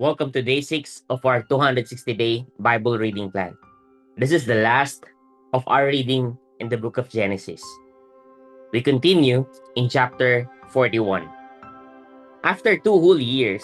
Welcome to day 6 of our 260-day Bible reading plan. This is the last of our reading in the book of Genesis. We continue in chapter 41. After 2 whole years,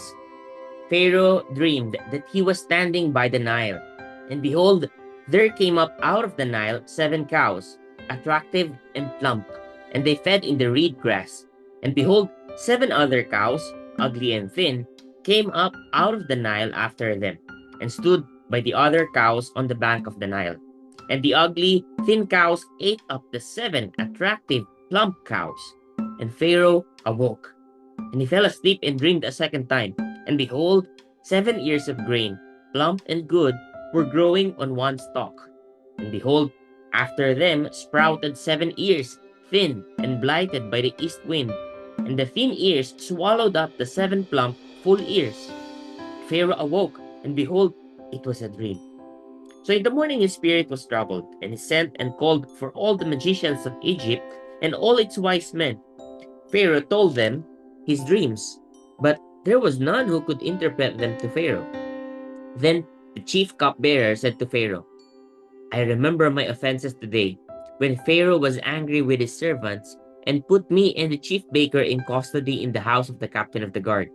Pharaoh dreamed that he was standing by the Nile, and behold, there came up out of the Nile 7 cows, attractive and plump, and they fed in the reed grass. And behold, 7 other cows, ugly and thin, came up out of the Nile after them, and stood by the other cows on the bank of the Nile. And the ugly, thin cows ate up the 7 attractive, plump cows. And Pharaoh awoke, and he fell asleep and dreamed a second time. And behold, 7 ears of grain, plump and good, were growing on one stalk. And behold, after them sprouted 7 ears, thin and blighted by the east wind. And the thin ears swallowed up the 7 plump, full ears. Pharaoh awoke, and behold, it was a dream. So in the morning his spirit was troubled, and he sent and called for all the magicians of Egypt and all its wise men. Pharaoh told them his dreams, but there was none who could interpret them to Pharaoh. Then the chief cupbearer said to Pharaoh, I remember my offenses today, when Pharaoh was angry with his servants and put me and the chief baker in custody in the house of the captain of the guard.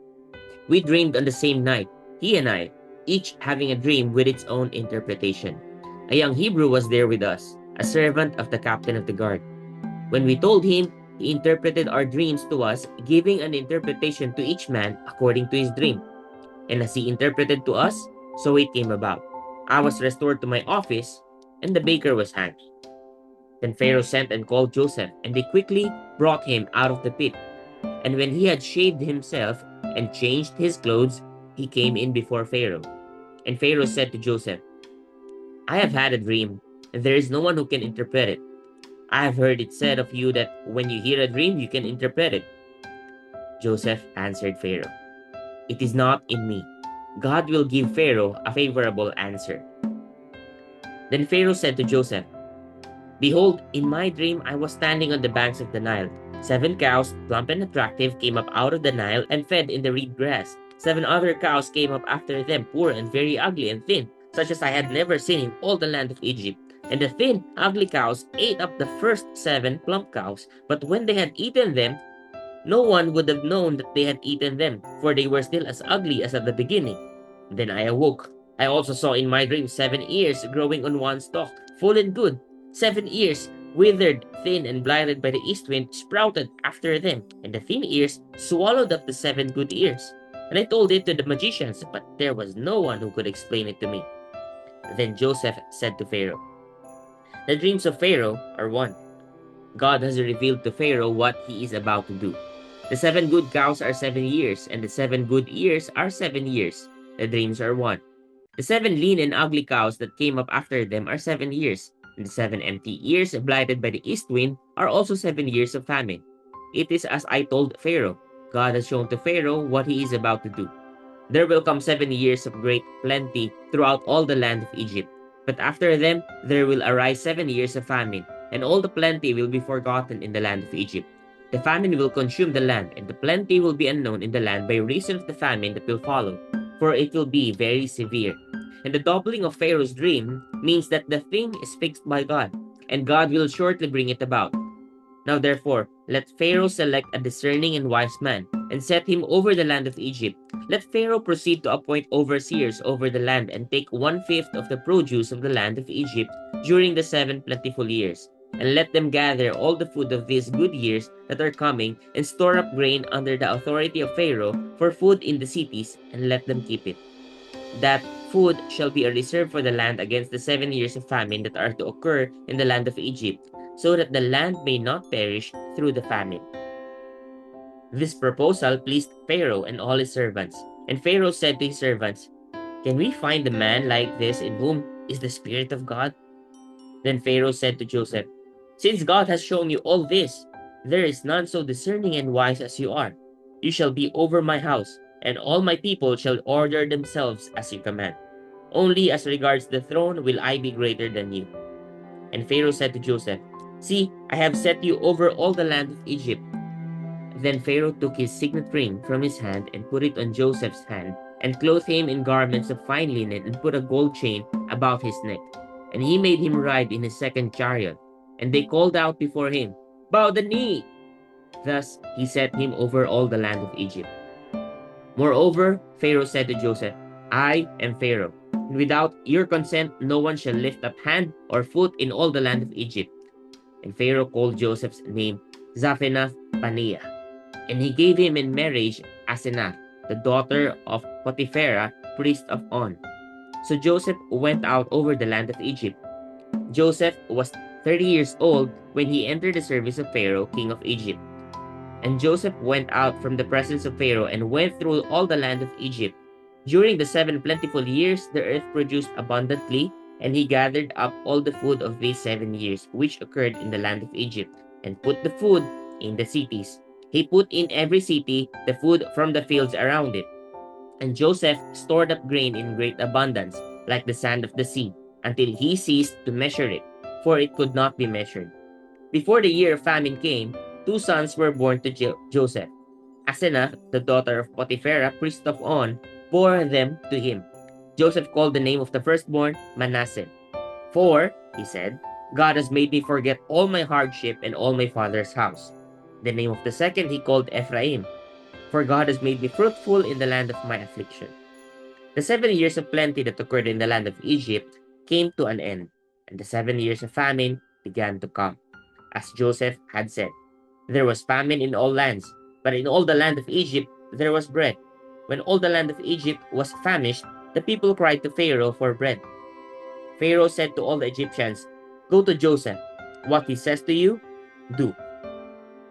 We dreamed on the same night, he and I, each having a dream with its own interpretation. A young Hebrew was there with us, a servant of the captain of the guard. When we told him, he interpreted our dreams to us, giving an interpretation to each man according to his dream. And as he interpreted to us, so it came about. I was restored to my office, and the baker was hanged. Then Pharaoh sent and called Joseph, and they quickly brought him out of the pit. And when he had shaved himself and changed his clothes, he came in before Pharaoh. And Pharaoh said to Joseph, I have had a dream, and there is no one who can interpret it. I have heard it said of you that when you hear a dream, you can interpret it. Joseph answered Pharaoh, It is not in me. God will give Pharaoh a favorable answer. Then Pharaoh said to Joseph, Behold, in my dream I was standing on the banks of the Nile. 7 cows, plump and attractive, came up out of the Nile and fed in the reed grass. 7 other cows came up after them, poor and very ugly and thin, such as I had never seen in all the land of Egypt. And the thin, ugly cows ate up the first 7 plump cows, but when they had eaten them, no one would have known that they had eaten them, for they were still as ugly as at the beginning. Then I awoke. I also saw in my dream 7 ears growing on one stalk, full and good. 7 ears, withered, thin, and blighted by the east wind, sprouted after them, and the thin ears swallowed up the 7 good ears. And I told it to the magicians, but there was no one who could explain it to me. Then Joseph said to Pharaoh, The dreams of Pharaoh are one. God has revealed to Pharaoh what he is about to do. The 7 good cows are 7 years, and the 7 good ears are 7 years. The dreams are one. The 7 lean and ugly cows that came up after them are 7 years, and the 7 empty ears blighted by the east wind are also 7 years of famine. It is as I told Pharaoh. God has shown to Pharaoh what he is about to do. There will come 7 years of great plenty throughout all the land of Egypt. But after them, there will arise 7 years of famine, and all the plenty will be forgotten in the land of Egypt. The famine will consume the land, and the plenty will be unknown in the land by reason of the famine that will follow, for it will be very severe. And the doubling of Pharaoh's dream means that the thing is fixed by God, and God will shortly bring it about. Now therefore, let Pharaoh select a discerning and wise man, and set him over the land of Egypt. Let Pharaoh proceed to appoint overseers over the land, and take 1/5 of the produce of the land of Egypt during the 7 plentiful years. And let them gather all the food of these good years that are coming, and store up grain under the authority of Pharaoh for food in the cities, and let them keep it. That food shall be a reserve for the land against the 7 years of famine that are to occur in the land of Egypt, so that the land may not perish through the famine. This proposal pleased Pharaoh and all his servants. And Pharaoh said to his servants, Can we find a man like this in whom is the Spirit of God? Then Pharaoh said to Joseph, Since God has shown you all this, there is none so discerning and wise as you are. You shall be over my house, and all my people shall order themselves as you command. Only as regards the throne will I be greater than you. And Pharaoh said to Joseph, See, I have set you over all the land of Egypt. Then Pharaoh took his signet ring from his hand and put it on Joseph's hand, and clothed him in garments of fine linen, and put a gold chain about his neck. And he made him ride in his second chariot. And they called out before him, "Bow the knee!" Thus he set him over all the land of Egypt. Moreover, Pharaoh said to Joseph, "I am Pharaoh, and without your consent no one shall lift up hand or foot in all the land of Egypt." And Pharaoh called Joseph's name Zaphenath Paneah, and he gave him in marriage Asenath, the daughter of Potipharah, priest of On. So Joseph went out over the land of Egypt. Joseph was 30 years old when he entered the service of Pharaoh, king of Egypt. And Joseph went out from the presence of Pharaoh and went through all the land of Egypt. During the 7 plentiful years, the earth produced abundantly, and he gathered up all the food of these 7 years, which occurred in the land of Egypt, and put the food in the cities. He put in every city the food from the fields around it. And Joseph stored up grain in great abundance, like the sand of the sea, until he ceased to measure it, for it could not be measured. Before the year of famine came, two sons were born to Joseph. Asenath, the daughter of Potipharah, priest of On, bore them to him. Joseph called the name of the firstborn Manasseh. "For," he said, "God has made me forget all my hardship and all my father's house." The name of the second he called Ephraim. "For God has made me fruitful in the land of my affliction." The 7 years of plenty that occurred in the land of Egypt came to an end, and the 7 years of famine began to come. As Joseph had said, there was famine in all lands, but in all the land of Egypt there was bread. When all the land of Egypt was famished, the people cried to Pharaoh for bread. Pharaoh said to all the Egyptians, "Go to Joseph. What he says to you, do."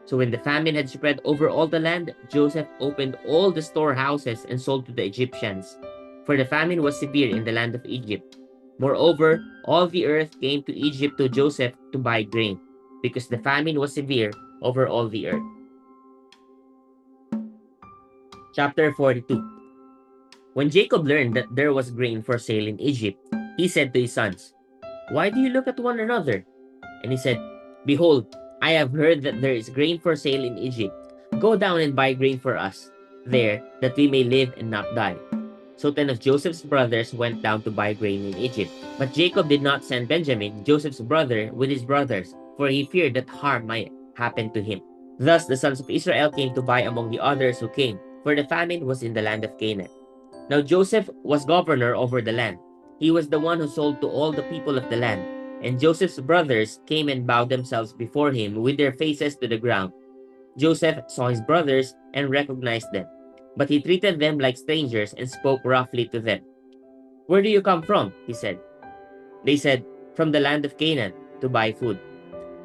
So when the famine had spread over all the land, Joseph opened all the storehouses and sold to the Egyptians. For the famine was severe in the land of Egypt. Moreover, all the earth came to Egypt to Joseph to buy grain, because the famine was severe over all the earth. Chapter 42. When Jacob learned that there was grain for sale in Egypt, he said to his sons, "Why do you look at one another?" And he said, "Behold, I have heard that there is grain for sale in Egypt. Go down and buy grain for us there, that we may live and not die." So 10 of Joseph's brothers went down to buy grain in Egypt. But Jacob did not send Benjamin, Joseph's brother, with his brothers, for he feared that harm might happen to him. Thus the sons of Israel came to buy among the others who came, for the famine was in the land of Canaan. Now Joseph was governor over the land. He was the one who sold to all the people of the land. And Joseph's brothers came and bowed themselves before him with their faces to the ground. Joseph saw his brothers and recognized them. But he treated them like strangers and spoke roughly to them. "Where do you come from?" he said. They said, "From the land of Canaan, to buy food."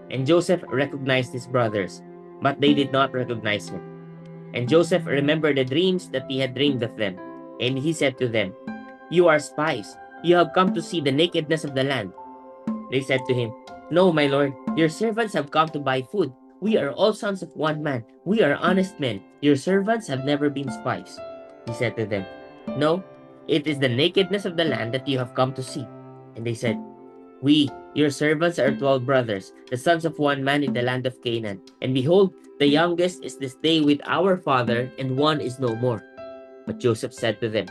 And Joseph recognized his brothers, but they did not recognize him. And Joseph remembered the dreams that he had dreamed of them. And he said to them, "You are spies. You have come to see the nakedness of the land." They said to him, "No, my lord, your servants have come to buy food. We are all sons of one man. We are honest men. Your servants have never been spies." He said to them, "No, it is the nakedness of the land that you have come to see." And they said, "We, your servants, are 12 brothers, the sons of one man in the land of Canaan. And behold, the youngest is this day with our father, and one is no more." But Joseph said to them,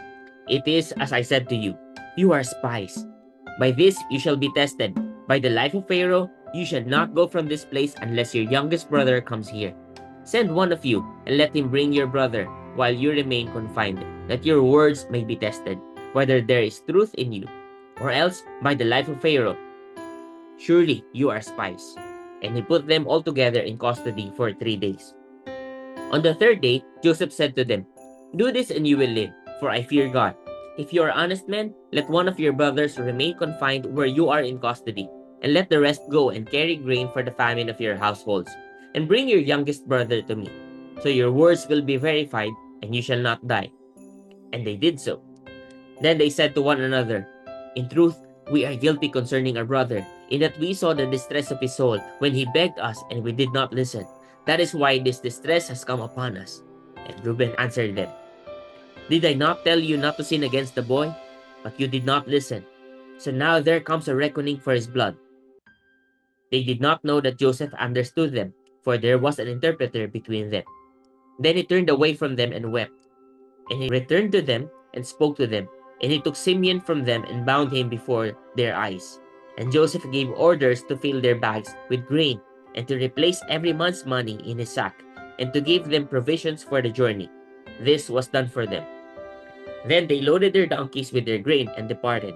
"It is as I said to you, you are spies. By this you shall be tested. By the life of Pharaoh, you shall not go from this place unless your youngest brother comes here. Send one of you, and let him bring your brother, while you remain confined, that your words may be tested, whether there is truth in you. Or else, by the life of Pharaoh, surely you are spies." And he put them all together in custody for 3 days. On the third day, Joseph said to them, "Do this and you will live, for I fear God. If you are honest men, let one of your brothers remain confined where you are in custody, and let the rest go and carry grain for the famine of your households, and bring your youngest brother to me. So your words will be verified, and you shall not die." And they did so. Then they said to one another, "In truth, we are guilty concerning our brother, in that we saw the distress of his soul when he begged us, and we did not listen. That is why this distress has come upon us." And Reuben answered them, "Did I not tell you not to sin against the boy? But you did not listen. So now there comes a reckoning for his blood." They did not know that Joseph understood them, for there was an interpreter between them. Then he turned away from them and wept. And he returned to them and spoke to them. And he took Simeon from them and bound him before their eyes. And Joseph gave orders to fill their bags with grain, and to replace every month's money in his sack, and to give them provisions for the journey. This was done for them. Then they loaded their donkeys with their grain and departed.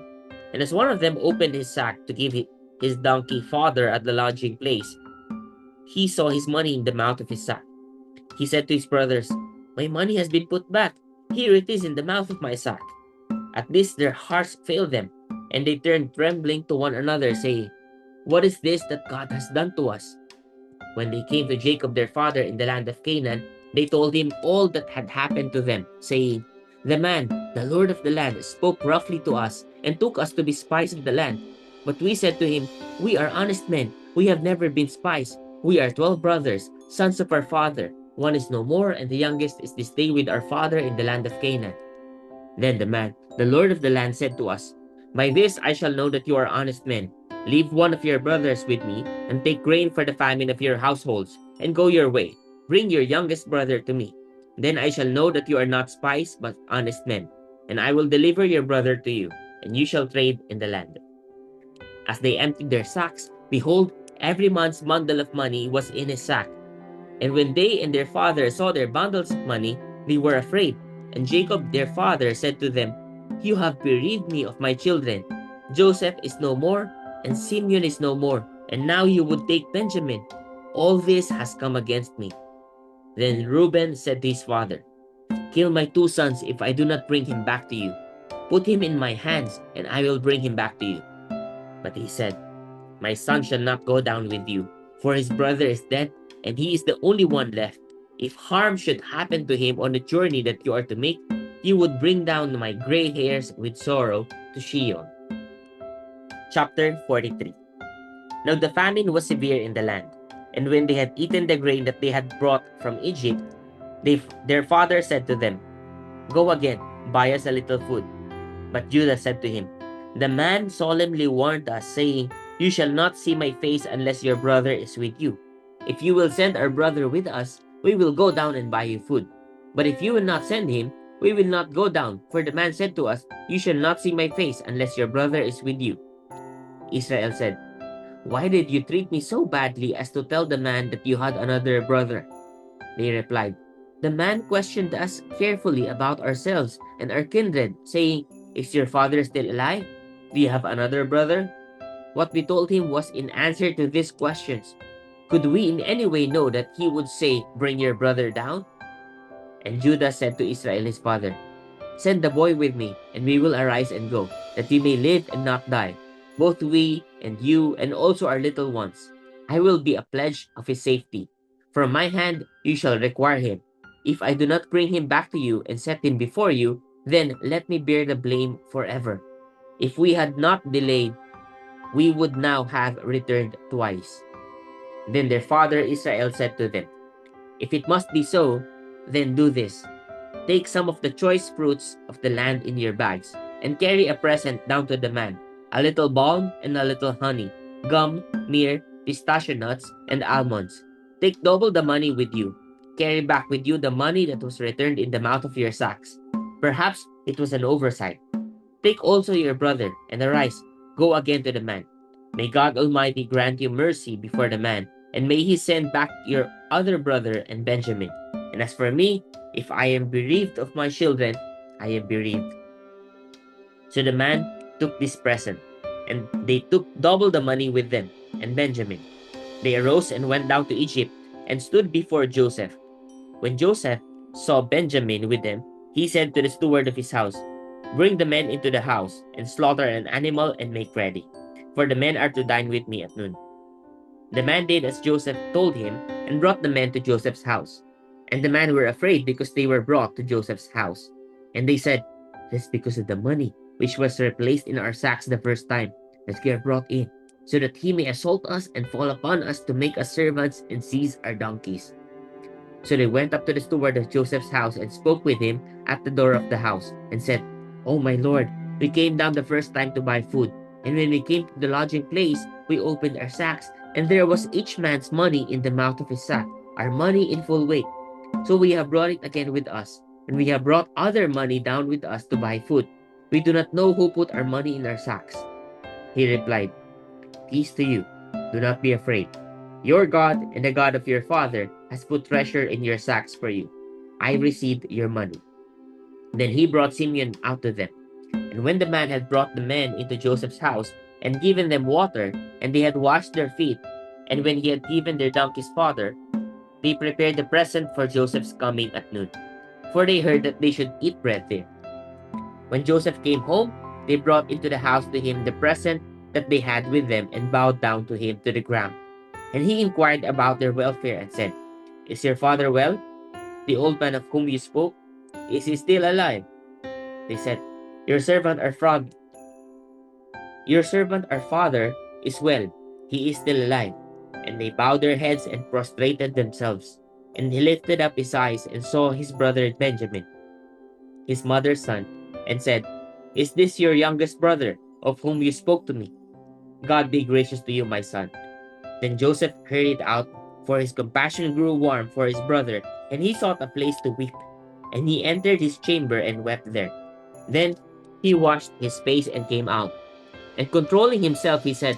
And as one of them opened his sack to give his donkey fodder at the lodging place, he saw his money in the mouth of his sack. He said to his brothers, "My money has been put back. Here it is in the mouth of my sack." At this their hearts failed them, and they turned trembling to one another, saying, "What is this that God has done to us?" When they came to Jacob their father in the land of Canaan, they told him all that had happened to them, saying, "The man, the Lord of the land, spoke roughly to us and took us to be spies of the land. But we said to him, 'We are honest men. We have never been spies. We are 12 brothers, sons of our father. One is no more, and the youngest is this day with our father in the land of Canaan.' Then the man, the Lord of the land, said to us, 'By this I shall know that you are honest men. Leave one of your brothers with me, and take grain for the famine of your households, and go your way. Bring your youngest brother to me. Then I shall know that you are not spies, but honest men. And I will deliver your brother to you, and you shall trade in the land.' As they emptied their sacks, behold, every man's bundle of money was in his sack. And when they and their father saw their bundles of money, they were afraid. And Jacob their father said to them, 'You have bereaved me of my children. Joseph is no more, and Simeon is no more, and now you would take Benjamin. All this has come against me.' Then Reuben said to his father, 'Kill my 2 sons if I do not bring him back to you. Put him in my hands, and I will bring him back to you.' But he said, 'My son shall not go down with you, for his brother is dead, and he is the only one left. If harm should happen to him on the journey that you are to make, you would bring down my gray hairs with sorrow to Sheol.'" Chapter 43. Now the famine was severe in the land, and when they had eaten the grain that they had brought from Egypt, their father said to them, "Go again, buy us a little food." But Judah said to him, "The man solemnly warned us, saying, 'You shall not see my face unless your brother is with you. If you will send our brother with us, we will go down and buy you food. But if you will not send him, we will not go down, for the man said to us, You shall not see my face unless your brother is with you.'" Israel said, "Why did you treat me so badly as to tell the man that you had another brother?" They replied, "The man questioned us carefully about ourselves and our kindred, saying, 'Is your father still alive? Do you have another brother?' What we told him was in answer to these questions. Could we in any way know that he would say, 'Bring your brother down'?" And Judah said to Israel his father, "Send the boy with me, and we will arise and go, that we may live and not die, both we and you and also our little ones. I will be a pledge of his safety. From my hand you shall require him. If I do not bring him back to you and set him before you, then let me bear the blame forever. If we had not delayed, we would now have returned twice." Then their father Israel said to them, "If it must be so, then do this. Take some of the choice fruits of the land in your bags, and carry a present down to the man, a little balm and a little honey, gum, myrrh, pistachio nuts, and almonds. Take double the money with you. Carry back with you the money that was returned in the mouth of your sacks. Perhaps it was an oversight. Take also your brother, and arise, go again to the man. May God Almighty grant you mercy before the man, and may he send back your other brother and Benjamin. And as for me, if I am bereaved of my children, I am bereaved." So the man took this present, and they took double the money with them, and Benjamin. They arose and went down to Egypt, and stood before Joseph. When Joseph saw Benjamin with them, he said to the steward of his house, "Bring the men into the house, and slaughter an animal and make ready, for the men are to dine with me at noon." The man did as Joseph told him, and brought the men to Joseph's house. And the men were afraid because they were brought to Joseph's house. And they said, "It is because of the money which was replaced in our sacks the first time that we are brought in, so that he may assault us and fall upon us to make us servants and seize our donkeys." So they went up to the steward of Joseph's house and spoke with him at the door of the house, and said, "Oh my lord, we came down the first time to buy food, and when we came to the lodging place, we opened our sacks, and there was each man's money in the mouth of his sack, our money in full weight. So we have brought it again with us. and we have brought other money down with us to buy food. We do not know who put our money in our sacks." He replied, "Peace to you. Do not be afraid. Your God and the God of your father has put treasure in your sacks for you. I received your money." Then he brought Simeon out to them. And when the man had brought the men into Joseph's house and given them water, and they had washed their feet, and when he had given their donkeys fodder, they prepared the present for Joseph's coming at noon, for they heard that they should eat bread there. When Joseph came home, they brought into the house to him the present that they had with them and bowed down to him to the ground. And he inquired about their welfare and said, "Is your father well? The old man of whom you spoke, is he still alive?" They said, Your servant our fraud Your servant our father is well. He is still alive." And they bowed their heads and prostrated themselves. And he lifted up his eyes and saw his brother Benjamin, his mother's son, and said, "Is this your youngest brother, of whom you spoke to me? God be gracious to you, my son." Then Joseph hurried out, for his compassion grew warm for his brother, and he sought a place to weep. And he entered his chamber and wept there. Then he washed his face and came out. And controlling himself, he said,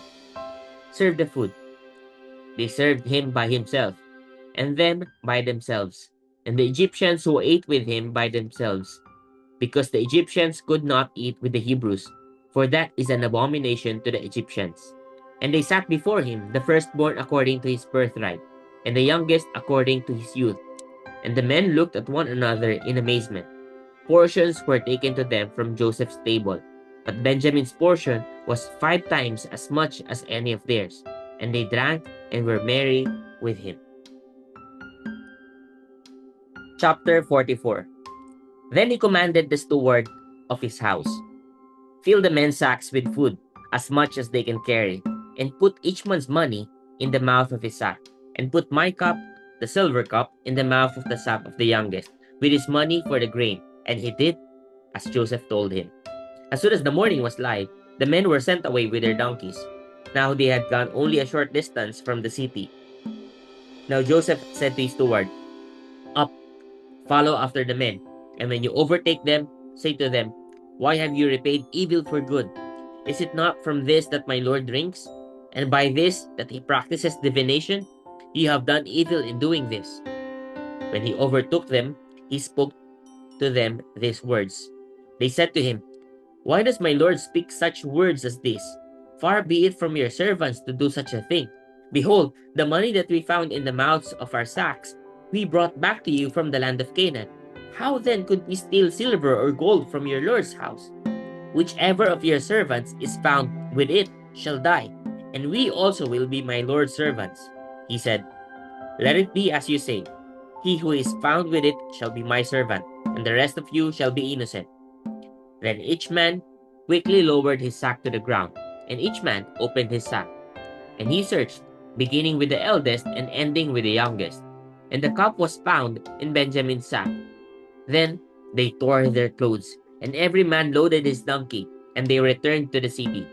"Serve the food." They served him by himself, and them by themselves, and the Egyptians who ate with him by themselves, because the Egyptians could not eat with the Hebrews, for that is an abomination to the Egyptians. And they sat before him, the firstborn according to his birthright, and the youngest according to his youth. And the men looked at one another in amazement. Portions were taken to them from Joseph's table, but Benjamin's portion was 5 times as much as any of theirs, and they drank and were merry with him. Chapter 44. Then he commanded the steward of his house, "Fill the men's sacks with food, as much as they can carry, and put each man's money in the mouth of his sack, and put my cup, the silver cup, in the mouth of the sack of the youngest, with his money for the grain." And he did as Joseph told him. As soon as the morning was light, the men were sent away with their donkeys. Now they had gone only a short distance from the city. Now Joseph said to his steward, "Up, follow after the men, and when you overtake them, say to them, 'Why have you repaid evil for good? Is it not from this that my Lord drinks? And by this that he practices divination? You have done evil in doing this.'" When he overtook them, he spoke to them these words. They said to him, "Why does my Lord speak such words as this? Far be it from your servants to do such a thing. Behold, the money that we found in the mouths of our sacks, we brought back to you from the land of Canaan. How then could we steal silver or gold from your Lord's house? Whichever of your servants is found with it shall die, and we also will be my Lord's servants." He said, "Let it be as you say. He who is found with it shall be my servant, and the rest of you shall be innocent." Then each man quickly lowered his sack to the ground, and each man opened his sack. And he searched, beginning with the eldest and ending with the youngest. And the cup was found in Benjamin's sack. Then they tore their clothes, and every man loaded his donkey, and they returned to the city.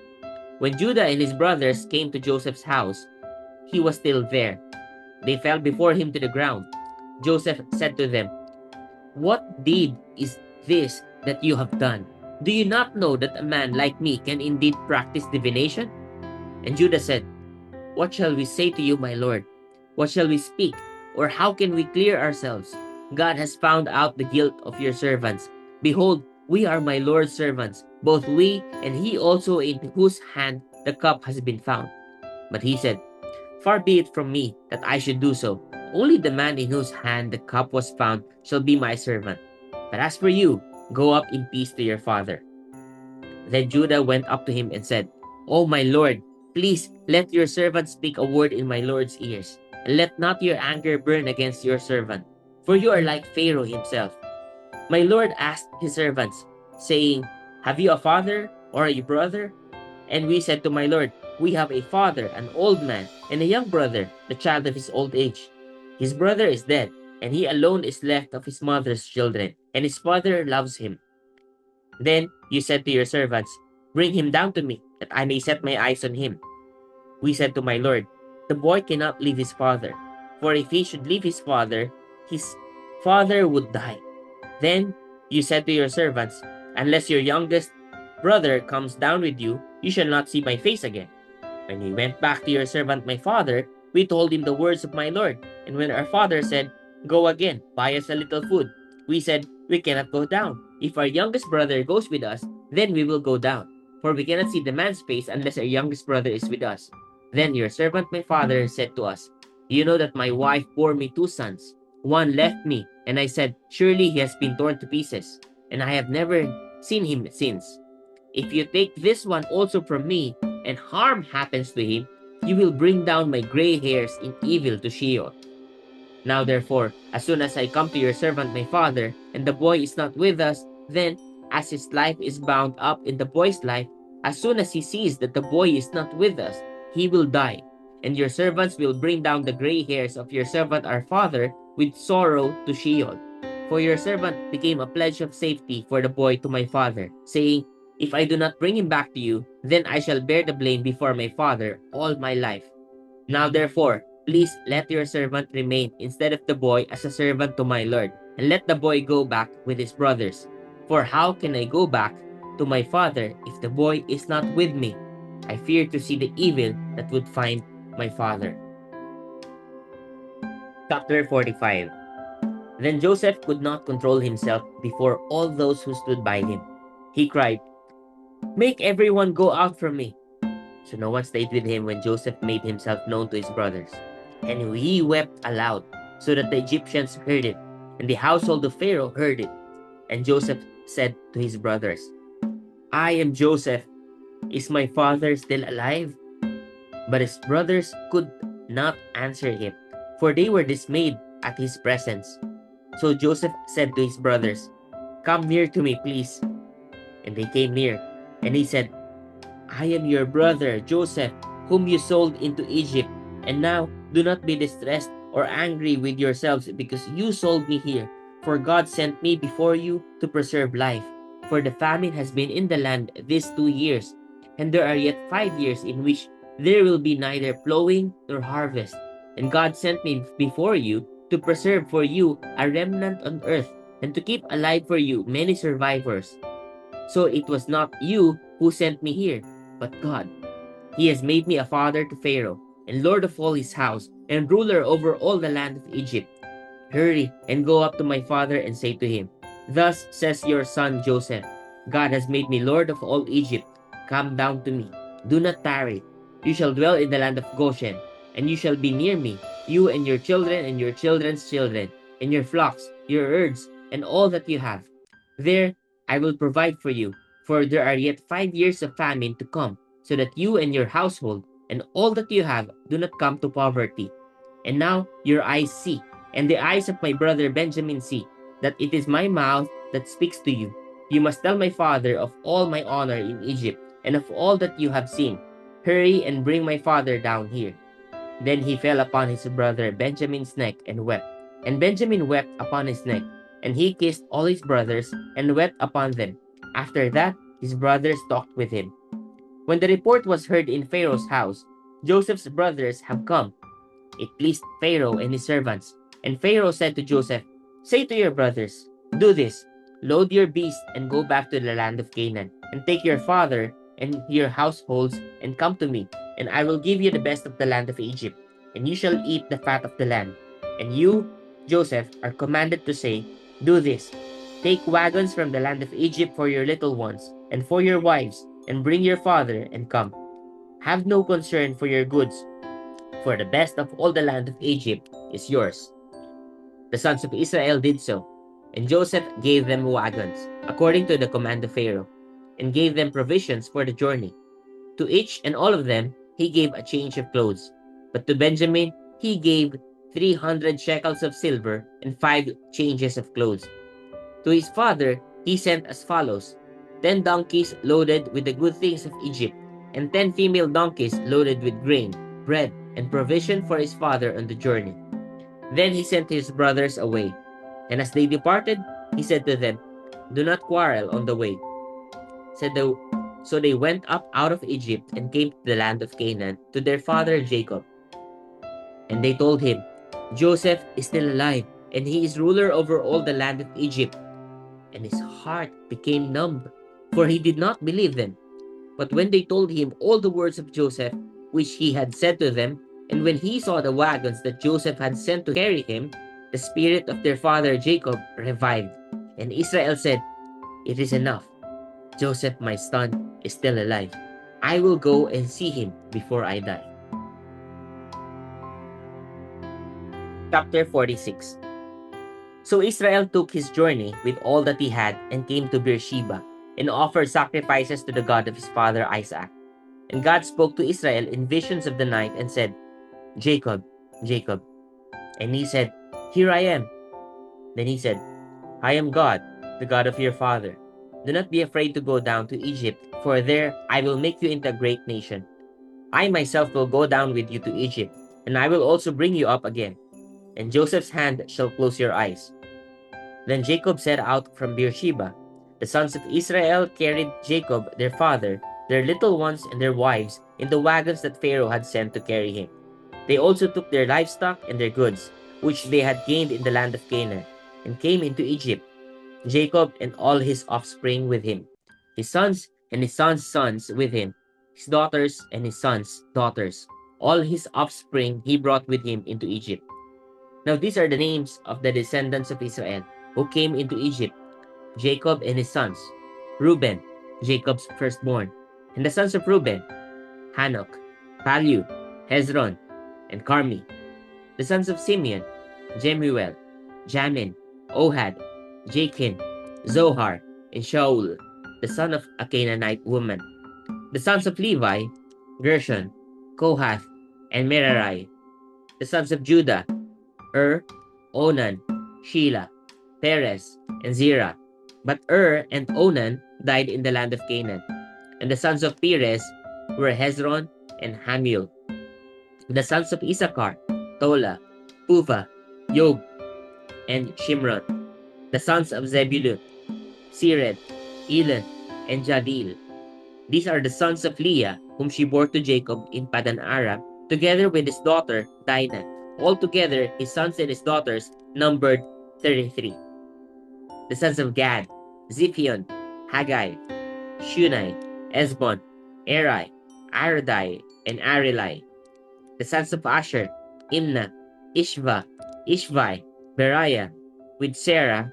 When Judah and his brothers came to Joseph's house, he was still there. They fell before him to the ground. Joseph said to them, "What deed is this that you have done? Do you not know that a man like me can indeed practice divination?" And Judah said, "What shall we say to you, my lord? What shall we speak? Or how can we clear ourselves? God has found out the guilt of your servants. Behold, we are my Lord's servants, both we and he also in whose hand the cup has been found." But he said, "Far be it from me that I should do so. Only the man in whose hand the cup was found shall be my servant. But as for you, go up in peace to your father." Then Judah went up to him and said, "O my lord, please let your servant speak a word in my lord's ears, and let not your anger burn against your servant, for you are like Pharaoh himself." My lord asked his servants, saying, "Have you a father or a brother?" And we said to my lord, "We have a father, an old man, and a young brother, the child of his old age. His brother is dead, and he alone is left of his mother's children, and his father loves him." Then you said to your servants, "Bring him down to me, that I may set my eyes on him." We said to my lord, "The boy cannot leave his father, for if he should leave his father would die." Then you said to your servants, unless your youngest brother comes down with you, you shall not see my face again. When we went back to your servant my father, we told him the words of my lord. And when our father said, go again, buy us a little food, we said, we cannot go down. If our youngest brother goes with us, then we will go down. For we cannot see the man's face unless our youngest brother is with us. Then your servant my father said to us, you know that my wife bore me 2 sons. One left me, and I said, surely he has been torn to pieces, and I have never seen him since. If you take this one also from me, and harm happens to him, you will bring down my gray hairs in evil to Sheol. Now therefore, as soon as I come to your servant my father, and the boy is not with us, then, as his life is bound up in the boy's life, as soon as he sees that the boy is not with us, he will die. And your servants will bring down the gray hairs of your servant our father with sorrow to Sheol. For your servant became a pledge of safety for the boy to my father, saying, if I do not bring him back to you, then I shall bear the blame before my father all my life. Now therefore, please let your servant remain instead of the boy as a servant to my lord, and let the boy go back with his brothers. For how can I go back to my father if the boy is not with me? I fear to see the evil that would find my father. Chapter 45. Then Joseph could not control himself before all those who stood by him. He cried, make everyone go out from me. So no one stayed with him when Joseph made himself known to his brothers. And he wept aloud, so that the Egyptians heard it, and the household of Pharaoh heard it. And Joseph said to his brothers, I am Joseph. Is my father still alive? But his brothers could not answer him, for they were dismayed at his presence. So Joseph said to his brothers, come near to me, please. And they came near, and he said, I am your brother Joseph, whom you sold into Egypt. And now do not be distressed or angry with yourselves because you sold me here. For God sent me before you to preserve life. For the famine has been in the land these 2 years, and there are yet 5 years in which there will be neither plowing nor harvest. And God sent me before you to preserve for you a remnant on earth, and to keep alive for you many survivors. So it was not you who sent me here, but God. He has made me a father to Pharaoh, and lord of all his house, and ruler over all the land of Egypt. Hurry and go up to my father and say to him, thus says your son Joseph, God has made me lord of all Egypt. Come down to me. Do not tarry. You shall dwell in the land of Goshen, and you shall be near me, you and your children and your children's children, and your flocks, your herds, and all that you have. There I will provide for you, for there are yet 5 years of famine to come, so that you and your household and all that you have do not come to poverty. And now your eyes see, and the eyes of my brother Benjamin see, that it is my mouth that speaks to you. You must tell my father of all my honor in Egypt, and of all that you have seen. Hurry and bring my father down here. Then he fell upon his brother Benjamin's neck and wept. And Benjamin wept upon his neck, and he kissed all his brothers and wept upon them. After that, his brothers talked with him. When the report was heard in Pharaoh's house, Joseph's brothers have come. It pleased Pharaoh and his servants. And Pharaoh said to Joseph, say to your brothers, do this, load your beasts and go back to the land of Canaan, and take your father and your households and come to me, and I will give you the best of the land of Egypt, and you shall eat the fat of the land. And you, Joseph, are commanded to say, do this, take wagons from the land of Egypt for your little ones, and for your wives, and bring your father and come. Have no concern for your goods, for the best of all the land of Egypt is yours. The sons of Israel did so, and Joseph gave them wagons, according to the command of Pharaoh, and gave them provisions for the journey. To each and all of them he gave a change of clothes, but to Benjamin he gave 300 shekels of silver and 5 changes of clothes. To his father he sent as follows: 10 donkeys loaded with the good things of Egypt, and 10 female donkeys loaded with grain, bread, and provision for his father on the journey. Then he sent his brothers away, and as they departed, he said to them, do not quarrel on the way. So they went up out of Egypt and came to the land of Canaan to their father Jacob. And they told him, Joseph is still alive, and he is ruler over all the land of Egypt. and his heart became numb, for he did not believe them. But when they told him all the words of Joseph, which he had said to them, and when he saw the wagons that Joseph had sent to carry him, the spirit of their father Jacob revived. And Israel said, "It is enough. Joseph, my son, is still alive. I will go and see him before I die." Chapter 46. So Israel took his journey with all that he had and came to Beersheba and offered sacrifices to the God of his father Isaac. And God spoke to Israel in visions of the night and said, "Jacob, Jacob." And he said, "Here I am." Then he said, "I am God, the God of your father. Do not be afraid to go down to Egypt, for there I will make you into a great nation. I myself will go down with you to Egypt, and I will also bring you up again. And Joseph's hand shall close your eyes." Then Jacob set out from Beersheba. The sons of Israel carried Jacob, their father, their little ones, and their wives in the wagons that Pharaoh had sent to carry him. They also took their livestock and their goods, which they had gained in the land of Canaan, and came into Egypt, Jacob and all his offspring with him, his sons and his sons' sons with him, his daughters and his sons' daughters. All his offspring he brought with him into Egypt. Now these are the names of the descendants of Israel who came into Egypt: Jacob and his sons, Reuben, Jacob's firstborn, and the sons of Reuben, Hanok, Palu, Hezron, and Carmi. The sons of Simeon, Jemuel, Jamin, Ohad, Jachin, Zohar, and Shaul, the son of a Canaanite woman. The sons of Levi, Gershon, Kohath, and Merari. The sons of Judah, Onan, Sheila, Perez, and Zerah. But and Onan died in the land of Canaan. And the sons of Perez were Hezron and Hamul. The sons of Issachar, Tola, Puva, Yog, and Shimron. The sons of Zebulun, Sered, Elon, and Jadil. These are the sons of Leah, whom she bore to Jacob in Padan Aram, together with his daughter Dinah. Altogether, his sons and his daughters numbered 33. The sons of Gad, Ziphion, Haggai, Shunai, Esbon, Eri, Aradai, and Arilai. The sons of Asher, Imnah, Ishva, Ishvai, Beriah, with Sarah,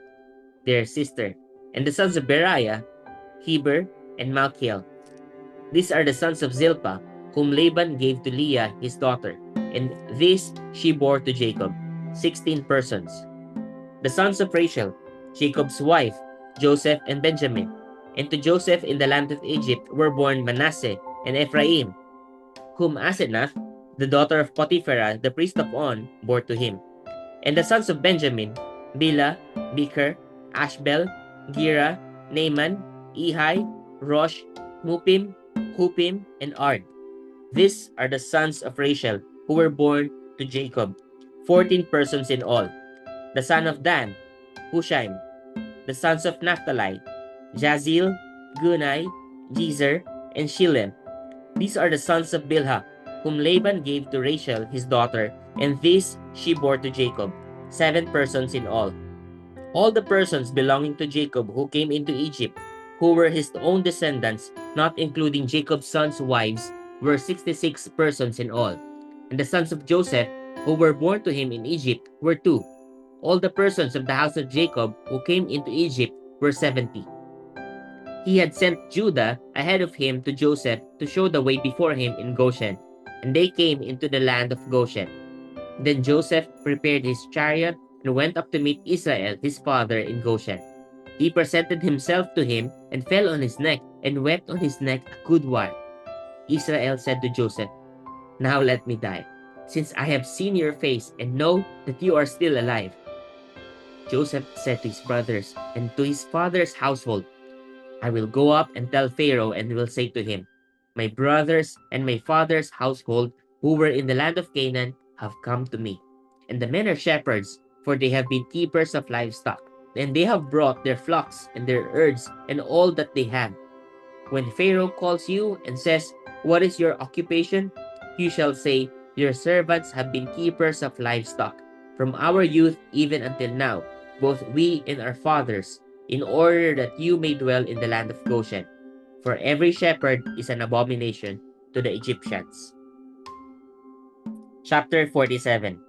their sister. And the sons of Beriah, Heber, and Malchiel. These are the sons of Zilpah, whom Laban gave to Leah his daughter, and this she bore to Jacob, 16 persons. The sons of Rachel, Jacob's wife, Joseph and Benjamin. And to Joseph in the land of Egypt were born Manasseh and Ephraim, whom Asenath, the daughter of Potipharah, the priest of On, bore to him. And the sons of Benjamin, Bila, Becher, Ashbel, Gira, Naaman, Ehi, Rosh, Mupim, Hupim, and Ard. These are the sons of Rachel, who were born to Jacob, 14 persons in all. The son of Dan, Hushaim. The sons of Naphtali, Jazil, Gunai, Jezer, and Shillem. These are the sons of Bilhah, whom Laban gave to Rachel his daughter, and this she bore to Jacob, 7 persons in all. All the persons belonging to Jacob who came into Egypt, who were his own descendants, not including Jacob's sons' wives, were 66 persons in all. And the sons of Joseph, who were born to him in Egypt, were 2. All the persons of the house of Jacob who came into Egypt were 70. He had sent Judah ahead of him to Joseph to show the way before him in Goshen, and they came into the land of Goshen. Then Joseph prepared his chariot and went up to meet Israel his father in Goshen. He presented himself to him and fell on his neck and wept on his neck a good while. Israel said to Joseph, "Now let me die, since I have seen your face and know that you are still alive." Joseph said to his brothers and to his father's household, "I will go up and tell Pharaoh and will say to him, 'My brothers and my father's household who were in the land of Canaan have come to me. And the men are shepherds, for they have been keepers of livestock. And they have brought their flocks and their herds and all that they have. When Pharaoh calls you and says, "What is your occupation?" you shall say, "Your servants have been keepers of livestock, from our youth even until now, both we and our fathers. in order that you may dwell in the land of Goshen. For every shepherd is an abomination to the Egyptians. Chapter 47.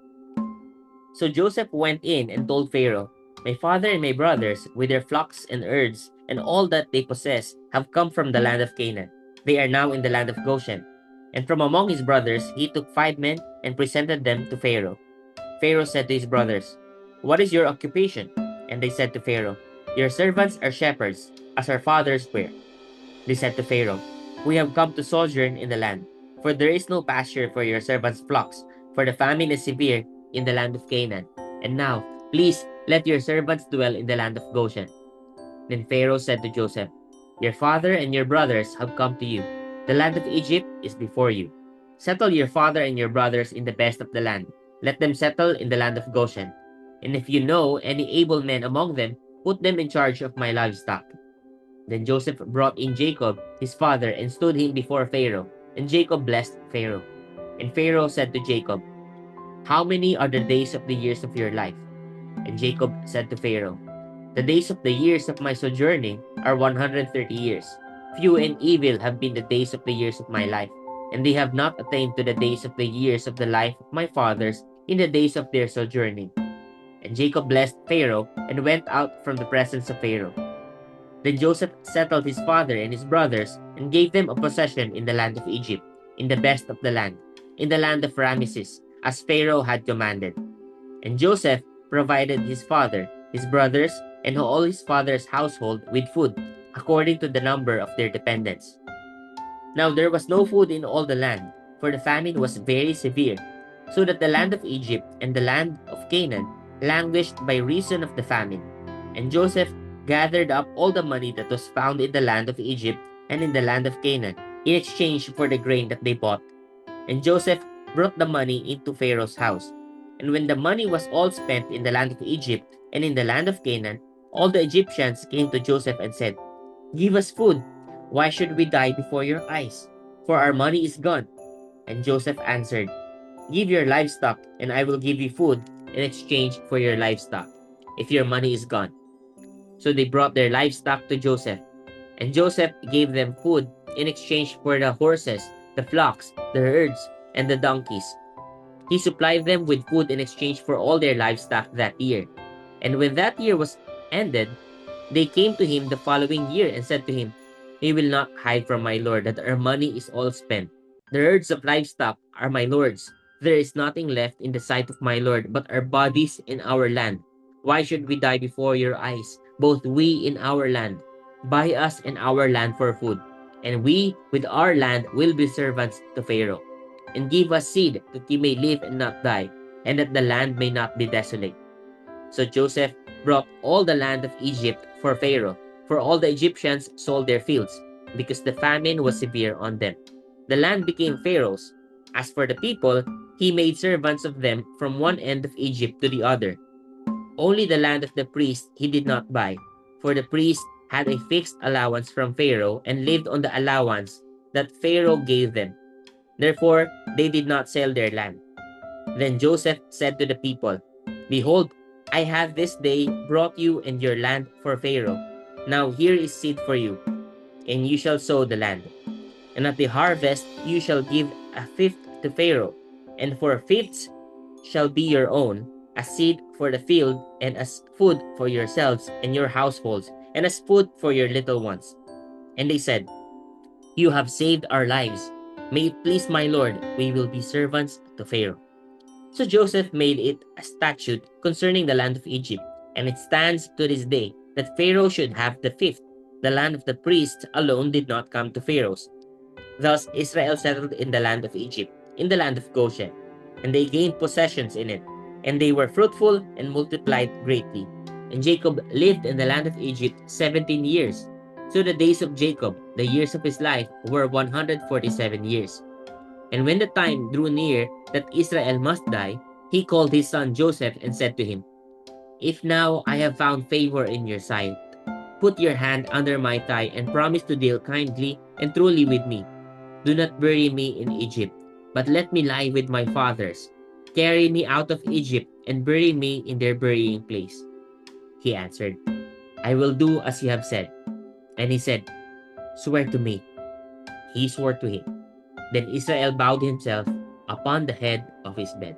So Joseph went in and told Pharaoh, "My father and my brothers, with their flocks and herds, and all that they possess, have come from the land of Canaan. They are now in the land of Goshen." And from among his brothers he took 5 men and presented them to Pharaoh. Pharaoh said to his brothers, "What is your occupation?" And they said to Pharaoh, "Your servants are shepherds, as our fathers were." They said to Pharaoh, "We have come to sojourn in the land, for there is no pasture for your servants' flocks, for the famine is severe in the land of Canaan. And now, please let your servants dwell in the land of Goshen." Then Pharaoh said to Joseph, "Your father and your brothers have come to you. The land of Egypt is before you. Settle your father and your brothers in the best of the land. Let them settle in the land of Goshen. And if you know any able men among them, put them in charge of my livestock." Then Joseph brought in Jacob, his father, and stood him before Pharaoh. And Jacob blessed Pharaoh. And Pharaoh said to Jacob, "How many are the days of the years of your life?" And Jacob said to Pharaoh, "The days of the years of my sojourning are 130 years. Few and evil have been the days of the years of my life, and they have not attained to the days of the years of the life of my fathers in the days of their sojourning." And Jacob blessed Pharaoh and went out from the presence of Pharaoh. Then Joseph settled his father and his brothers and gave them a possession in the land of Egypt, in the best of the land, in the land of Ramesses, as Pharaoh had commanded. And Joseph provided his father, his brothers, and all his father's household with food, according to the number of their dependents. Now there was no food in all the land, for the famine was very severe, so that the land of Egypt and the land of Canaan languished by reason of the famine. And Joseph gathered up all the money that was found in the land of Egypt and in the land of Canaan, in exchange for the grain that they bought. And Joseph brought the money into Pharaoh's house. And when the money was all spent in the land of Egypt and in the land of Canaan, all the Egyptians came to Joseph and said, "Give us food. Why should we die before your eyes? For our money is gone." And Joseph answered, "Give your livestock, and I will give you food in exchange for your livestock, if your money is gone." So they brought their livestock to Joseph, and Joseph gave them food in exchange for the horses, the flocks, the herds, and the donkeys. He supplied them with food in exchange for all their livestock that year. And when that year was ended, they came to him the following year and said to him, "We will not hide from my lord that our money is all spent. The herds of livestock are my lord's. There is nothing left in the sight of my lord but our bodies in our land. Why should we die before your eyes, both we in our land? Buy us and our land for food, and we with our land will be servants to Pharaoh. And give us seed that he may live and not die, and that the land may not be desolate." So Joseph brought all the land of Egypt for Pharaoh, for all the Egyptians sold their fields, because the famine was severe on them. The land became Pharaoh's. As for the people, he made servants of them from one end of Egypt to the other. Only the land of the priest he did not buy, for the priest had a fixed allowance from Pharaoh and lived on the allowance that Pharaoh gave them. Therefore, they did not sell their land. Then Joseph said to the people, "Behold, I have this day brought you and your land for Pharaoh. Now here is seed for you, and you shall sow the land. And at the harvest you shall give a fifth to Pharaoh, and for fifths shall be your own, as seed for the field, and as food for yourselves and your households, and as food for your little ones." And they said, "You have saved our lives. May it please my lord, we will be servants to Pharaoh." So Joseph made it a statute concerning the land of Egypt, and it stands to this day that Pharaoh should have the fifth. The land of the priests alone did not come to Pharaoh's. Thus Israel settled in the land of Egypt, in the land of Goshen, and they gained possessions in it, and they were fruitful and multiplied greatly. And Jacob lived in the land of Egypt 17 years. So the days of Jacob, the years of his life, were 147 years. And when the time drew near that Israel must die, he called his son Joseph and said to him, "If now I have found favor in your sight, put your hand under my thigh and promise to deal kindly and truly with me. Do not bury me in Egypt, but let me lie with my fathers. Carry me out of Egypt and bury me in their burying place." He answered, I will do as you have said. And he said, Swear to me. He swore to him. Then Israel bowed himself upon the head of his bed.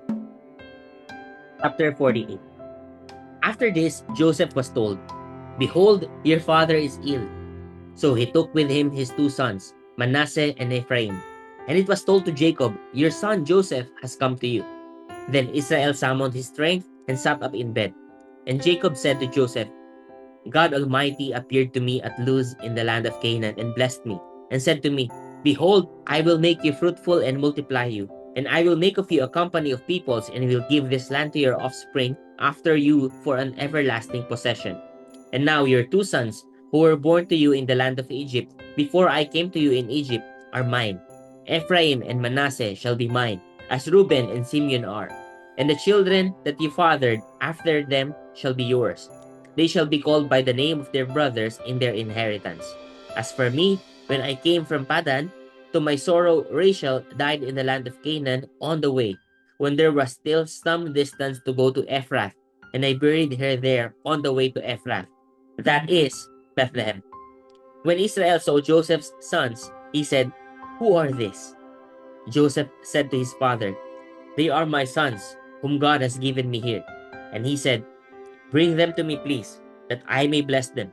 Chapter 48. After this, Joseph was told, Behold, your father is ill. So he took with him his two sons, Manasseh and Ephraim. And it was told to Jacob, Your son Joseph has come to you. Then Israel summoned his strength and sat up in bed. And Jacob said to Joseph, God Almighty appeared to me at Luz in the land of Canaan and blessed me, and said to me, Behold, I will make you fruitful and multiply you, and I will make of you a company of peoples, and will give this land to your offspring after you for an everlasting possession. And now your two sons, who were born to you in the land of Egypt, before I came to you in Egypt, are mine. Ephraim and Manasseh shall be mine, as Reuben and Simeon are. And the children that you fathered after them shall be yours. They shall be called by the name of their brothers in their inheritance. As for me, when I came from Padan, to my sorrow Rachel died in the land of Canaan on the way, when there was still some distance to go to Ephrath, and I buried her there on the way to Ephrath. That is Bethlehem. When Israel saw Joseph's sons, he said, Who are these? Joseph said to his father, They are my sons, whom God has given me here. And he said, Bring them to me, please, that I may bless them.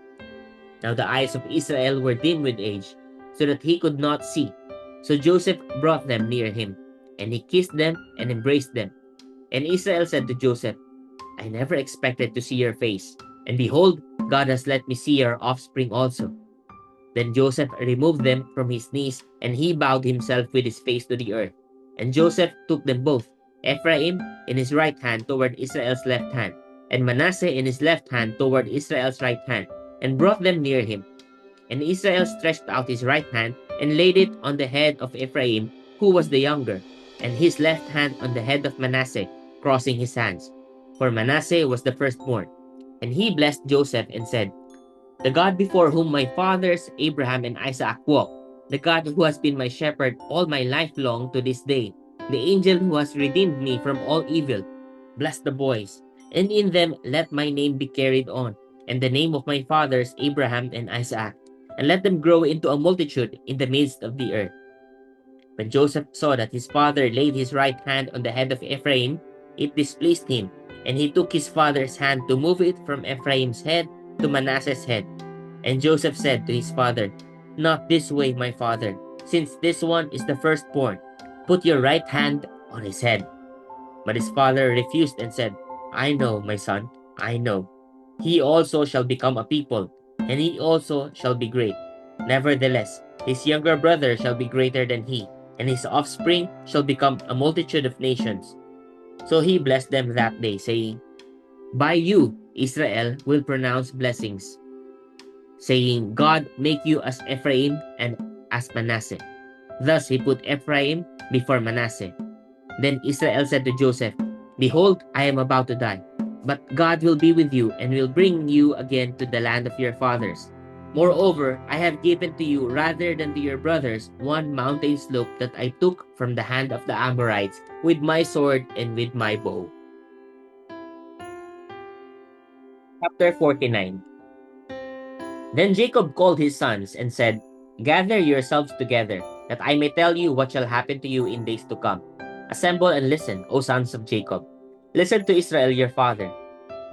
Now the eyes of Israel were dim with age, so that he could not see. So Joseph brought them near him, and he kissed them and embraced them. And Israel said to Joseph, I never expected to see your face, and behold, God has let me see your offspring also. Then Joseph removed them from his knees, and he bowed himself with his face to the earth. And Joseph took them both, Ephraim in his right hand toward Israel's left hand, and Manasseh in his left hand toward Israel's right hand, and brought them near him. And Israel stretched out his right hand, and laid it on the head of Ephraim, who was the younger, and his left hand on the head of Manasseh, crossing his hands. For Manasseh was the firstborn. And he blessed Joseph and said, The God before whom my fathers Abraham and Isaac walked, the God who has been my shepherd all my life long to this day, the angel who has redeemed me from all evil, bless the boys, and in them let my name be carried on, and the name of my fathers Abraham and Isaac, and let them grow into a multitude in the midst of the earth. When Joseph saw that his father laid his right hand on the head of Ephraim, it displeased him, and he took his father's hand to move it from Ephraim's head to Manasseh's head. And Joseph said to his father, Not this way, my father, since this one is the firstborn. Put your right hand on his head. But his father refused and said, I know, my son, I know. He also shall become a people, and he also shall be great. Nevertheless, his younger brother shall be greater than he, and his offspring shall become a multitude of nations. So he blessed them that day, saying, By you, Israel will pronounce blessings, saying, God make you as Ephraim and as Manasseh. Thus he put Ephraim before Manasseh. Then Israel said to Joseph, Behold, I am about to die, but God will be with you and will bring you again to the land of your fathers. Moreover, I have given to you rather than to your brothers one mountain slope that I took from the hand of the Amorites with my sword and with my bow. Chapter 49. Then Jacob called his sons and said, Gather yourselves together, that I may tell you what shall happen to you in days to come. Assemble and listen, O sons of Jacob. Listen to Israel your father.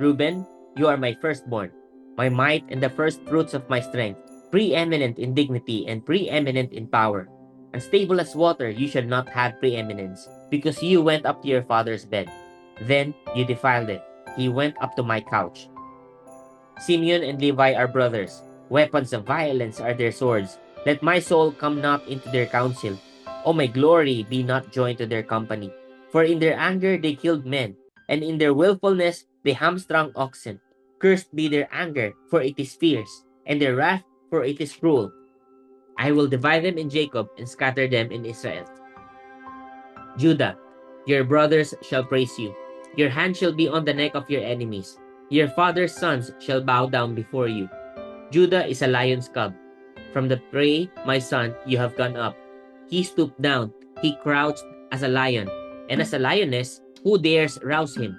Reuben, you are my firstborn, my might and the first fruits of my strength, preeminent in dignity and preeminent in power. Unstable as water, you shall not have preeminence, because you went up to your father's bed. Then you defiled it. He went up to my couch. Simeon and Levi are brothers. Weapons of violence are their swords. Let my soul come not into their counsel. O my glory, be not joined to their company. For in their anger they killed men, and in their willfulness they hamstrung oxen. Cursed be their anger, for it is fierce, and their wrath, for it is cruel. I will divide them in Jacob and scatter them in Israel. Judah, your brothers shall praise you. Your hand shall be on the neck of your enemies. Your father's sons shall bow down before you. Judah is a lion's cub. From the prey, my son, you have gone up. He stooped down. He crouched as a lion. And as a lioness, who dares rouse him?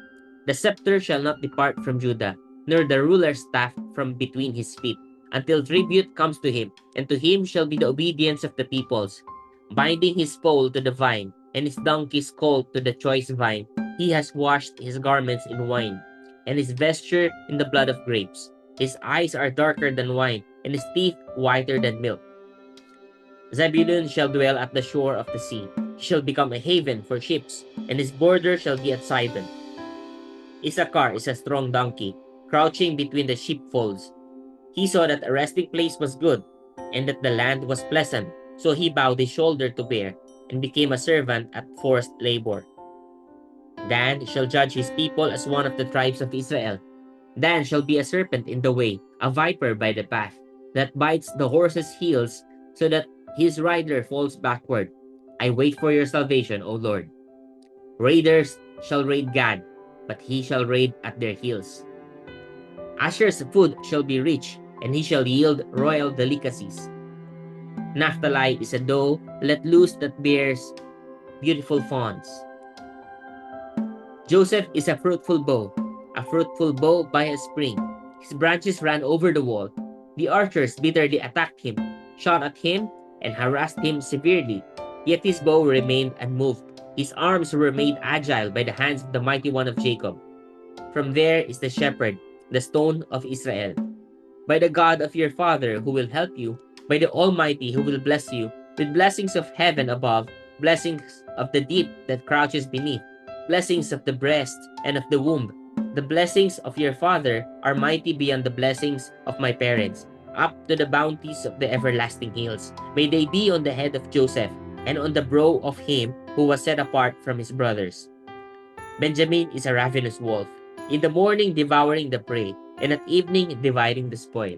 The scepter shall not depart from Judah, nor the ruler's staff from between his feet, until tribute comes to him, and to him shall be the obedience of the peoples. Binding his pole to the vine, and his donkey's colt to the choice vine, he has washed his garments in wine, and his vesture in the blood of grapes. His eyes are darker than wine, and his teeth whiter than milk. Zebulun shall dwell at the shore of the sea. He shall become a haven for ships, and his border shall be at Sidon. Issachar is a strong donkey, crouching between the sheepfolds. He saw that a resting place was good, and that the land was pleasant, so he bowed his shoulder to bear, and became a servant at forced labor. Dan shall judge his people as one of the tribes of Israel. Dan shall be a serpent in the way, a viper by the path, that bites the horse's heels, so that his rider falls backward. I wait for your salvation, O Lord. Raiders shall raid Gad, but he shall raid at their heels. Asher's food shall be rich, and he shall yield royal delicacies. Naphtali is a doe let loose that bears beautiful fawns. Joseph is a fruitful bow by a spring. His branches ran over the wall. The archers bitterly attacked him, shot at him, and harassed him severely. Yet his bow remained unmoved. His arms were made agile by the hands of the mighty one of Jacob. From there is the shepherd, the stone of Israel. By the God of your father who will help you, by the Almighty who will bless you, with blessings of heaven above, blessings of the deep that crouches beneath, blessings of the breast and of the womb. The blessings of your father are mighty beyond the blessings of my parents, up to the bounties of the everlasting hills. May they be on the head of Joseph, and on the brow of him who was set apart from his brothers. Benjamin is a ravenous wolf, in the morning devouring the prey, and at evening dividing the spoil.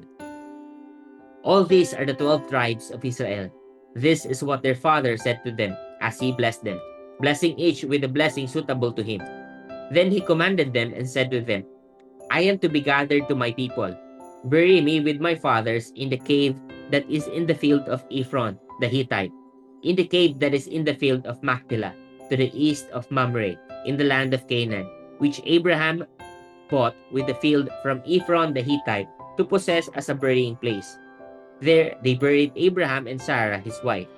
All these are the 12 tribes of Israel. This is what their father said to them as he blessed them, blessing each with a blessing suitable to him. Then he commanded them and said to them, I am to be gathered to my people. Bury me with my fathers in the cave that is in the field of Ephron the Hittite, in the cave that is in the field of Machpelah, to the east of Mamre, in the land of Canaan, which Abraham bought with the field from Ephron the Hittite to possess as a burying place. There they buried Abraham and Sarah his wife.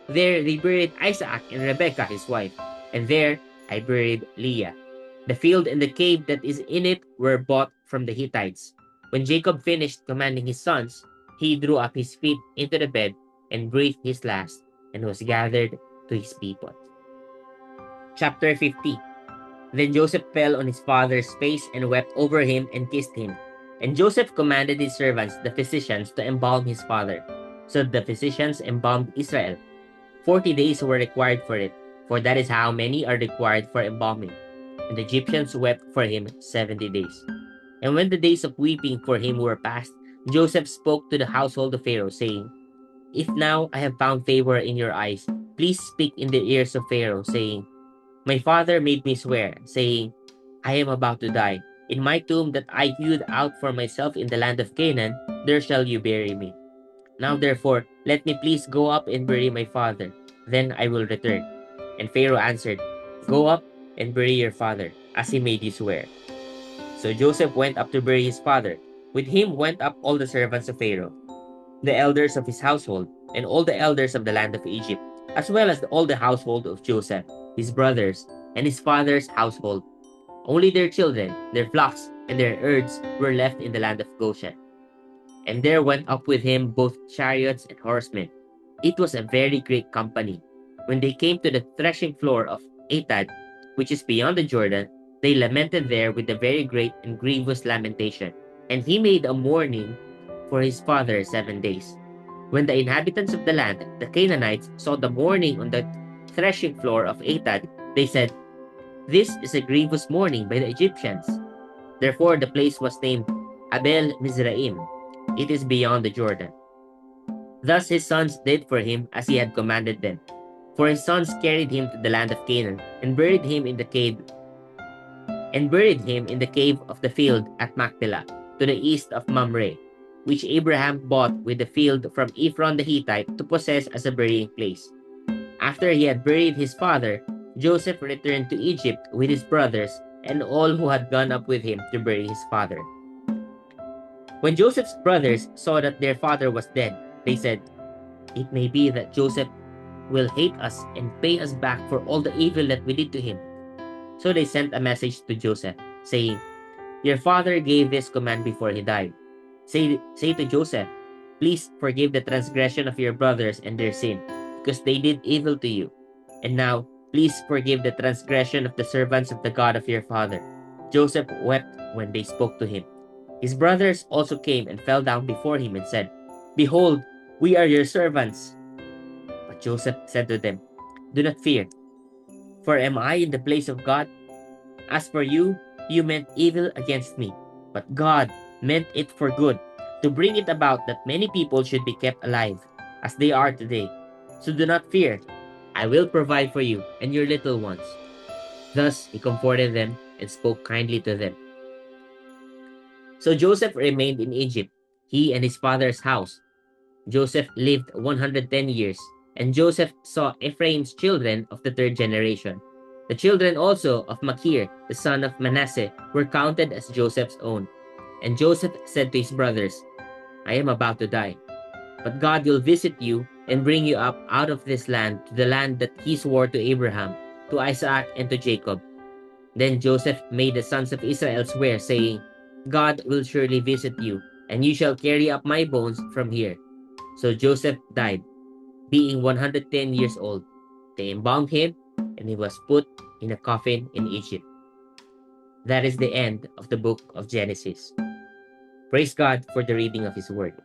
There they buried Isaac and Rebekah his wife. And there I buried Leah. The field and the cave that is in it were bought from the Hittites. When Jacob finished commanding his sons, he drew up his feet into the bed and breathed his last, and was gathered to his people. Chapter 50. Then Joseph fell on his father's face and wept over him and kissed him. And Joseph commanded his servants, the physicians, to embalm his father. So the physicians embalmed Israel. 40 days were required for it, for that is how many are required for embalming. And the Egyptians wept for him 70 days. And when the days of weeping for him were past, Joseph spoke to the household of Pharaoh, saying, If now I have found favor in your eyes, please speak in the ears of Pharaoh, saying, My father made me swear, saying, I am about to die. In my tomb that I hewed out for myself in the land of Canaan, there shall you bury me. Now therefore, let me please go up and bury my father. Then I will return. And Pharaoh answered, Go up and bury your father, as he made you swear. So Joseph went up to bury his father. With him went up all the servants of Pharaoh, the elders of his household, and all the elders of the land of Egypt, as well as all the household of Joseph, his brothers, and his father's household. Only their children, their flocks, and their herds were left in the land of Goshen. And there went up with him both chariots and horsemen. It was a very great company. When they came to the threshing floor of Atad, which is beyond the Jordan, they lamented there with a very great and grievous lamentation. And he made a mourning for his father 7 days. When the inhabitants of the land, the Canaanites, saw the mourning on the threshing floor of Atad, they said, This is a grievous mourning by the Egyptians. Therefore the place was named Abel Mizraim. It is beyond the Jordan. Thus his sons did for him as he had commanded them. For his sons carried him to the land of Canaan, and buried him in the cave of the field at Machpelah, to the east of Mamre, which Abraham bought with the field from Ephron the Hittite to possess as a burying place. After he had buried his father, Joseph returned to Egypt with his brothers and all who had gone up with him to bury his father. When Joseph's brothers saw that their father was dead, they said, "It may be that Joseph will hate us and pay us back for all the evil that we did to him." So they sent a message to Joseph, saying, "Your father gave this command before he died. Say to Joseph, 'Please forgive the transgression of your brothers and their sin, because they did evil to you. And now, please forgive the transgression of the servants of the God of your father.'" Joseph wept when they spoke to him. His brothers also came and fell down before him and said, "Behold, we are your servants." But Joseph said to them, "Do not fear, for am I in the place of God? As for you, you meant evil against me, but God meant it for good, to bring it about that many people should be kept alive, as they are today. So do not fear. I will provide for you and your little ones." Thus he comforted them and spoke kindly to them. So Joseph remained in Egypt, he and his father's house. Joseph lived 110 years, and Joseph saw Ephraim's children of the third generation. The children also of Machir, the son of Manasseh, were counted as Joseph's own. And Joseph said to his brothers, "I am about to die, but God will visit you and bring you up out of this land to the land that he swore to Abraham, to Isaac, and to Jacob." Then Joseph made the sons of Israel swear, saying, "God will surely visit you, and you shall carry up my bones from here." So Joseph died, being 110 years old. They embalmed him, and he was put in a coffin in Egypt. That is the end of the book of Genesis. Praise God for the reading of his word.